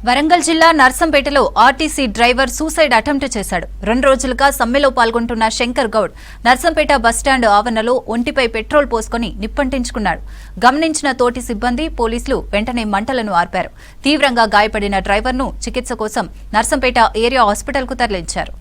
వరంగల్ జిల్లా నర్సంపేటలో RTC driver suicide attempt చేశాడు. 2 రోజులుగా సమ్మెలో పాల్గొంటున్న శంకర్ గౌడ్ నర్సంపేట బస్టాండ్ ఆవరణలో ఒంటిపై పెట్రోల్ పోసుకొని నిప్పంటించుకున్నాడు. గమనించిన తోటి సిబ్బంది, పోలీసులు వెంటనే మంటలను ఆర్పారు. తీవ్రంగా గాయపడిన డ్రైవర్ను చికిత్స కోసం నర్సంపేట ఏరియా హాస్పిటల్కు తరలించారు.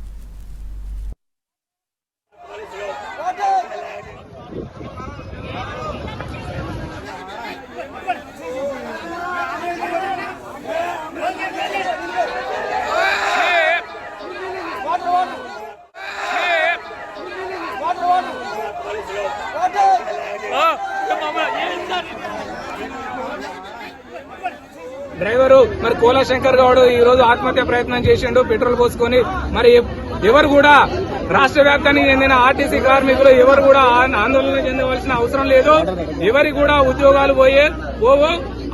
డ్రైవరు మరి కోలా శంకర్ గౌడ్ ఈ రోజు ఆత్మహత్య ప్రయత్నం చేసిండు పెట్రోల్ పోసుకొని. మరి ఎవరు కూడా రాష్ట్ర వ్యాప్తానికి చెందిన ఆర్టీసీ కార్మికులు ఎవరు కూడా ఆందోళన చెందవలసిన అవసరం లేదు. ఎవరికి కూడా ఉద్యోగాలు పోవు.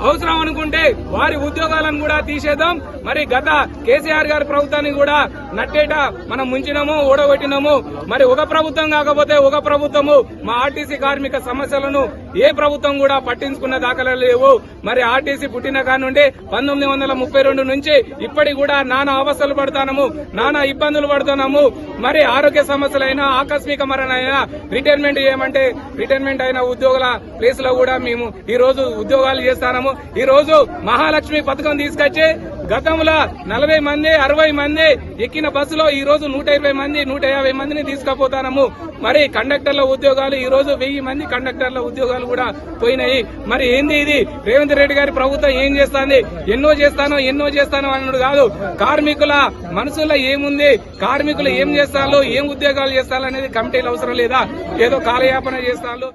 అవసరం అనుకుంటే వారి ఉద్యోగాలను కూడా తీసేద్దాం. మరి గత కేసీఆర్ గారి ప్రభుత్వాన్ని కూడా నట్టేట మనం ముంచినాము, ఓడగొట్టినాము. మరి ఒక ప్రభుత్వం కాకపోతే ఒక ప్రభుత్వము మా ఆర్టీసీ కార్మిక సమస్యలను ఏ ప్రభుత్వం కూడా పట్టించుకున్న దాఖలాలు లేవు. మరి ఆర్టీసీ పుట్టిన కాడి నుండి 1932 నుంచి ఇప్పటికి కూడా నానా అవస్థలు పడుతున్నాము, నానా ఇబ్బందులు పడుతున్నాము. మరి ఆరోగ్య సమస్యలైనా, ఆకస్మిక మరణమైనా, రిటైర్మెంట్ చేయమంటే రిటైర్మెంట్ అయిన ఉద్యోగుల ప్లేస్ లో కూడా మేము ఈ రోజు ఉద్యోగాలు చేస్తాము. ఈ రోజు మహాలక్ష్మి పథకం తీసుకొచ్చి గతంలో 40 మంది 60 మంది ఎక్కిన బస్సులో ఈ రోజు 120 మంది 150 మందిని తీసుకుపోతాము. మరి కండక్టర్ల ఉద్యోగాలు ఈ రోజు 1000 మంది కండక్టర్ల ఉద్యోగాలు కూడా పోయినాయి. మరి ఏంది ఇది? రేవంత్ రెడ్డి గారి ప్రభుత్వం ఏం చేస్తాంది? ఎన్నో చేస్తాను అన్నాడు కాదు. కార్మికుల మనసులో ఏముంది, కార్మికులు ఏం చేస్తారో, ఏం ఉద్యోగాలు చేస్తారో అనేది కమిటీలు అవసరం లేదా? ఏదో కాలయాపన చేస్తారో.